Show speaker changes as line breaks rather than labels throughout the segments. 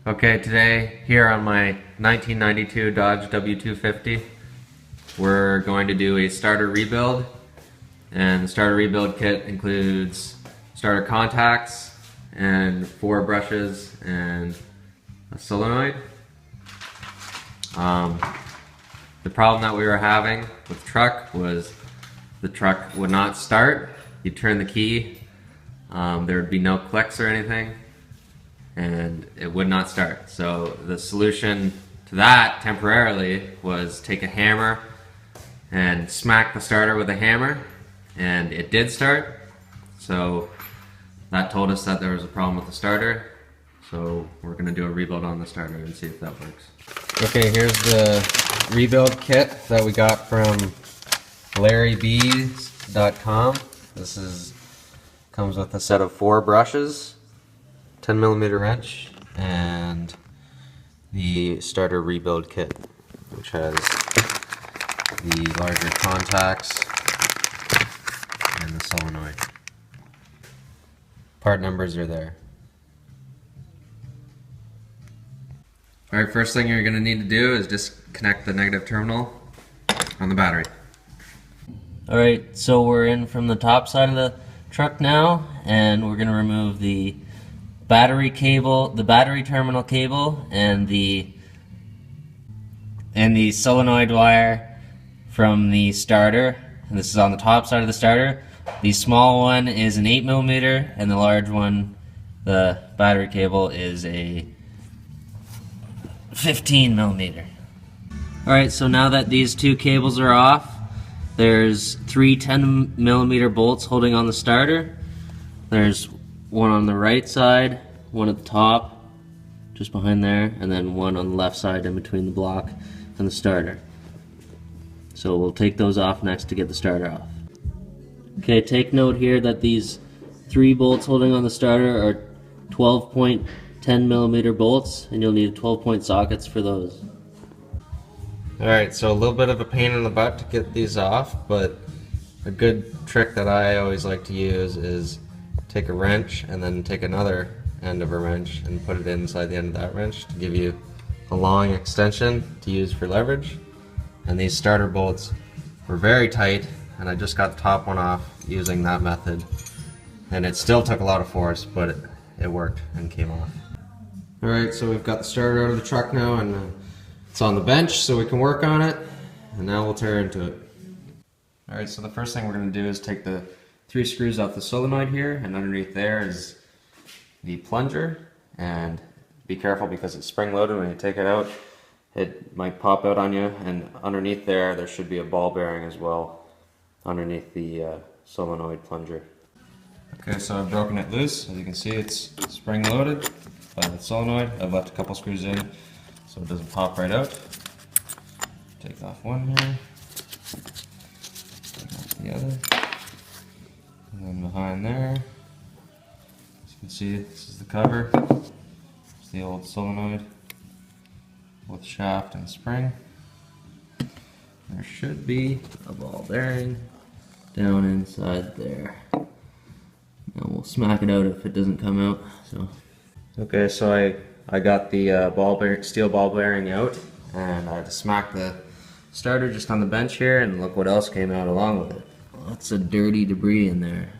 Okay, today here on my 1992 Dodge W250, we're going to do a starter rebuild. And the starter rebuild kit includes starter contacts and 4 brushes and a solenoid. The problem that we were having with the truck was the truck would not start. You'd turn the key, there would be no clicks or anything, and it would not start. So the solution to that temporarily was take a hammer and smack the starter with a hammer, and it did start. So that told us that there was a problem with the starter. So we're going to do a rebuild on the starter and see if that works. Okay, here's the rebuild kit that we got from LarryBees.com. This comes with a set of 4 brushes, 10mm wrench, and the starter rebuild kit, which has the larger contacts and the solenoid. Part numbers are there. Alright, first thing you're going to need to do is disconnect the negative terminal on the battery.
Alright, so we're in from the top side of the truck now, and we're going to remove the battery cable, the battery terminal cable, and the solenoid wire from the starter. And this is on the top side of the starter. The small one is an 8mm, and the large one, the battery cable, is a 15mm. Alright, so now that these 2 cables are off, there's 3 10mm bolts holding on the starter. There's one on the right side, one at the top, just behind there, and then one on the left side in between the block and the starter. So we'll take those off next to get the starter off. Okay, take note here that these 3 bolts holding on the starter are 12-point 10mm bolts, and you'll need 12-point sockets for those.
Alright, so a little bit of a pain in the butt to get these off, but a good trick that I always like to use is take a wrench and then take another end of a wrench and put it inside the end of that wrench to give you a long extension to use for leverage. And these starter bolts were very tight, and I just got the top one off using that method, and it still took a lot of force, but it worked and came off. Alright, so we've got the starter out of the truck now, and it's on the bench so we can work on it, and now we'll tear into it. Alright, so the first thing we're going to do is take the 3 screws off the solenoid here, and underneath there is the plunger, and be careful because it's spring loaded. When you take it out, it might pop out on you, and underneath there should be a ball bearing as well underneath the solenoid plunger. Okay, so I've broken it loose. As you can see, it's spring loaded by the solenoid. I've left a couple screws in so it doesn't pop right out. Take off one here, take off the other, and then behind there, as you can see, this is the cover. It's the old solenoid with shaft and spring. There should be a ball bearing down inside there. Now we'll smack it out if it doesn't come out. Okay, so I got the steel ball bearing out, and I had to smack the starter just on the bench here, and look what else came out along with it. Lots of dirty debris in there.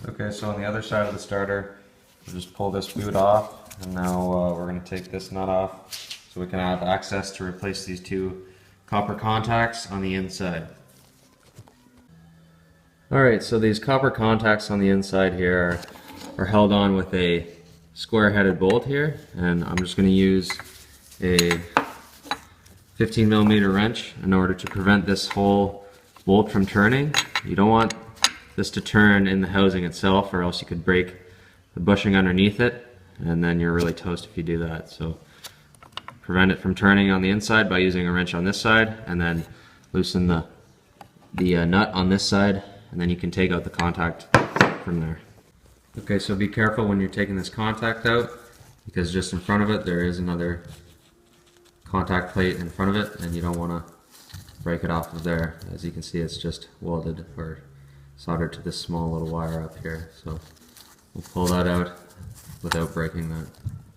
Okay, so on the other side of the starter, we'll just pull this boot off, and now we're going to take this nut off so we can have access to replace these 2 copper contacts on the inside. Alright, so these copper contacts on the inside here are held on with a square-headed bolt here, and I'm just going to use a 15mm wrench in order to prevent this whole bolt from turning. You don't want this to turn in the housing itself, or else you could break the bushing underneath it, and then you're really toast if you do that. So prevent it from turning on the inside by using a wrench on this side, and then loosen the nut on this side, and then you can take out the contact from there. Okay, so be careful when you're taking this contact out, because just in front of it there is another contact plate in front of it, and you don't want to break it off of there. As you can see, it's just welded or soldered to this small little wire up here. So we'll pull that out without breaking that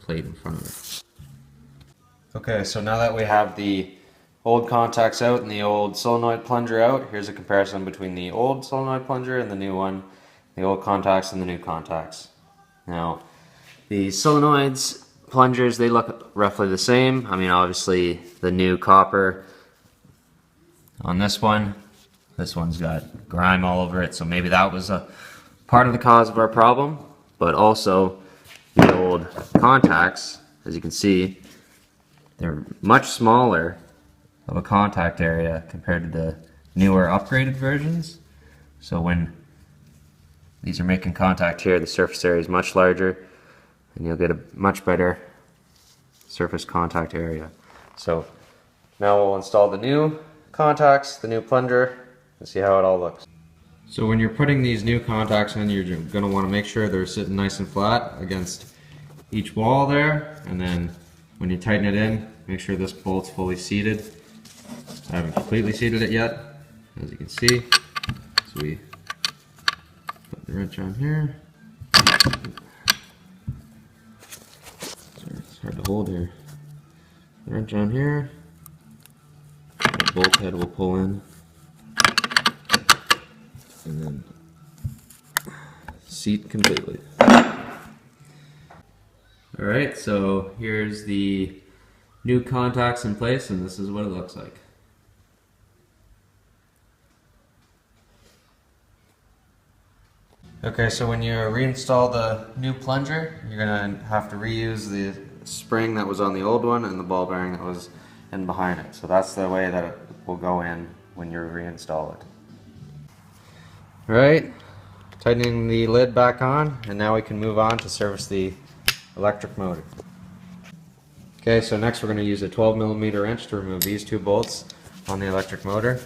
plate in front of it. Okay, so now that we have the old contacts out and the old solenoid plunger out, here's a comparison between the old solenoid plunger and the new one, the old contacts and the new contacts. Now, the solenoids, plungers, they look roughly the same. I mean, obviously the new copper on this one's got grime all over it, so maybe that was a part of the cause of our problem. But also, the old contacts, as you can see, they're much smaller of a contact area compared to the newer upgraded versions. So when these are making contact here, the surface area is much larger and you'll get a much better surface contact area. So now we'll install the new contacts, the new plunger, and see how it all looks. So when you're putting these new contacts in, you're going to want to make sure they're sitting nice and flat against each wall there, and then when you tighten it in, make sure this bolt's fully seated. I haven't completely seated it yet, as you can see. So we put the wrench on here. Sorry, it's hard to hold here. The wrench on here. The bolt head will pull in. And then seat completely. Alright, so here's the new contacts in place, and this is what it looks like. Okay, so when you reinstall the new plunger, you're going to have to reuse the spring that was on the old one and the ball bearing that was in behind it. So that's the way that it will go in when you reinstall it. Alright, tightening the lid back on, and now we can move on to service the electric motor. Okay, so next we're going to use a 12mm wrench to remove these two bolts on the electric motor.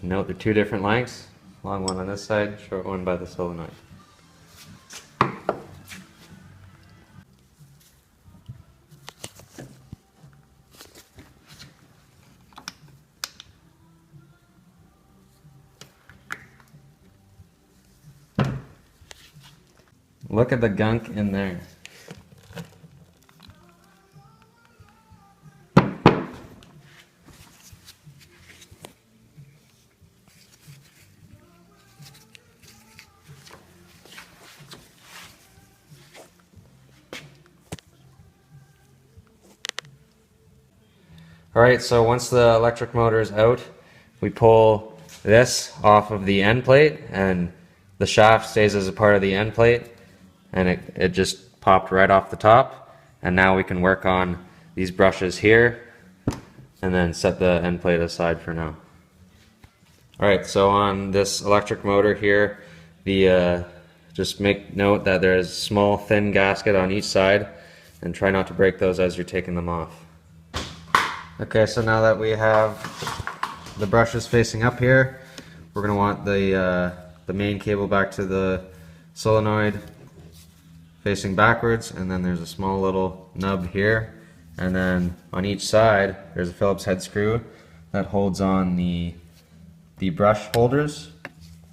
Note they're two different lengths, long one on this side, short one by the solenoid. Look at the gunk in there. Alright, so once the electric motor is out, we pull this off of the end plate, and the shaft stays as a part of the end plate, and it just popped right off the top. And now we can work on these brushes here and then set the end plate aside for now. Alright, so on this electric motor here, just make note that there's a small thin gasket on each side, and try not to break those as you're taking them off. Okay, so now that we have the brushes facing up here, we're going to want the main cable back to the solenoid facing backwards, and then there's a small little nub here, and then on each side there's a Phillips head screw that holds on the brush holders.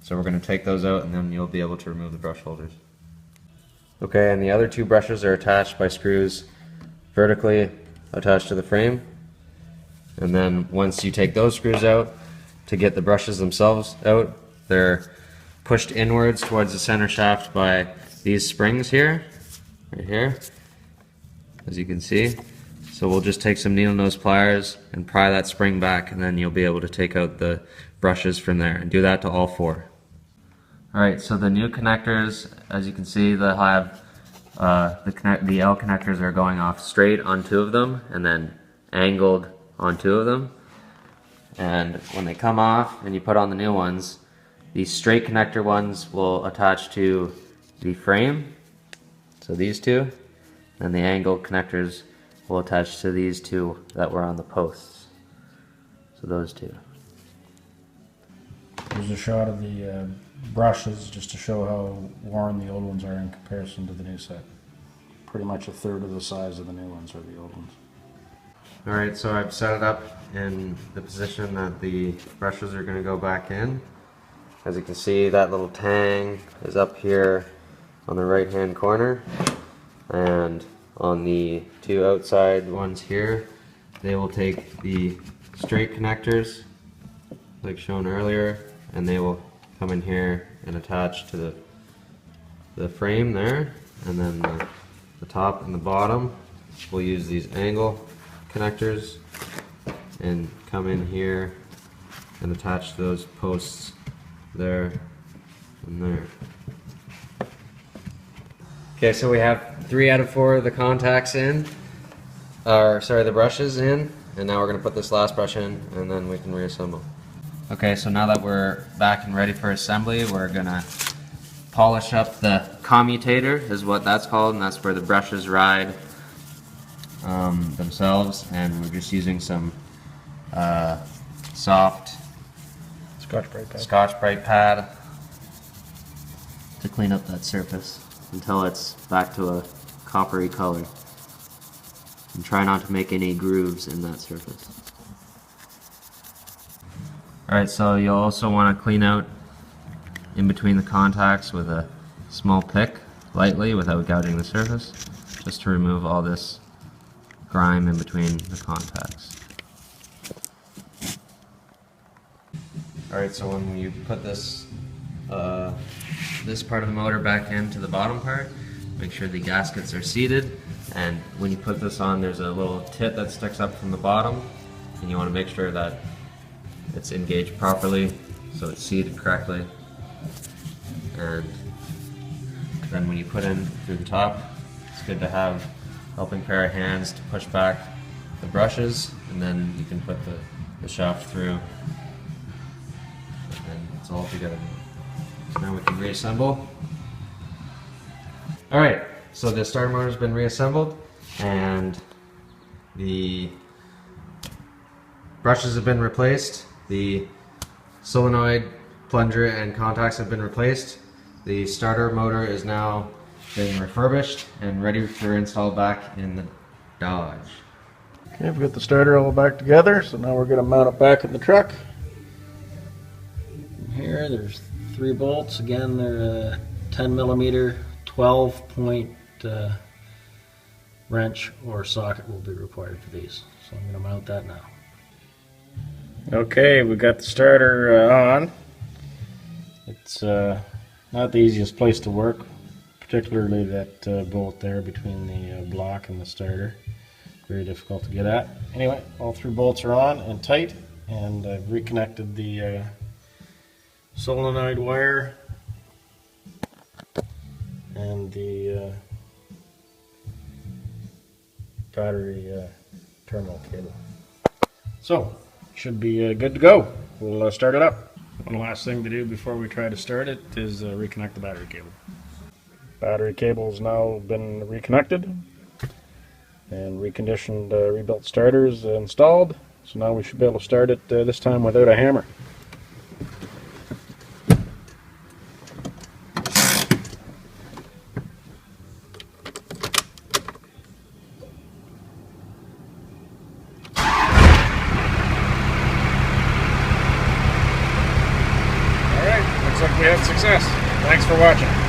So we're going to take those out, and then you'll be able to remove the brush holders. Okay, and the other two brushes are attached by screws vertically attached to the frame. And then once you take those screws out, to get the brushes themselves out, they're pushed inwards towards the center shaft by these springs here, right here, as you can see. So we'll just take some needle nose pliers and pry that spring back, and then you'll be able to take out the brushes from there, and do that to all four. Alright, so the new connectors, as you can see, they have the L connectors are going off straight on two of them, and then angled on two of them. And when they come off and you put on the new ones, these straight connector ones will attach to the frame, so these two, and the angled connectors will attach to these two that were on the posts, so those two.
There's a shot of the brushes just to show how worn the old ones are in comparison to the new set. Pretty much a third of the size of the new ones are the old ones.
Alright, so I've set it up in the position that the brushes are going to go back in. As you can see, that little tang is up here on the right hand corner, and on the two outside ones here, they will take the straight connectors like shown earlier, and they will come in here and attach to the frame there, and then the top and the bottom will use these angle connectors and come in here and attach those posts there and there. Okay, so we have 3 out of 4 of the contacts in, or sorry, the brushes in, and now we're going to put this last brush in and then we can reassemble. Okay, so now that we're back and ready for assembly, we're going to polish up the commutator, is what that's called, and that's where the brushes ride themselves, and we're just using some soft Scotch-Brite pad to clean up that surface until it's back to a coppery color, and try not to make any grooves in that surface. Alright, so you'll also want to clean out in between the contacts with a small pick, lightly, without gouging the surface, just to remove all this grime in between the contacts. Alright, so when you put this this part of the motor back into the bottom part, make sure the gaskets are seated, and when you put this on, there's a little tit that sticks up from the bottom, and you want to make sure that it's engaged properly so it's seated correctly. And then when you put in through the top, it's good to have a helping pair of hands to push back the brushes, and then you can put the shaft through, and it's all together. So now we can reassemble. Alright, so the starter motor has been reassembled, and the brushes have been replaced, the solenoid, plunger, and contacts have been replaced. The starter motor is now been refurbished and ready for install back in the Dodge.
Okay, we've got the starter all back together, so now we're going to mount it back in the truck.
Here, there's 3 bolts. Again, they're a 10 millimeter 12-point wrench or socket will be required for these. So I'm going to mount that now.
Okay, we got the starter on. It's not the easiest place to work, particularly that bolt there between the block and the starter. Very difficult to get at. Anyway, all 3 bolts are on and tight, and I've reconnected the solenoid wire and the battery terminal cable. So, should be good to go. We'll start it up. One last thing to do before we try to start it is reconnect the battery cable. Battery cable has now been reconnected, and reconditioned rebuilt starters installed. So now we should be able to start it this time without a hammer. Alright, looks like we had success. Thanks for watching.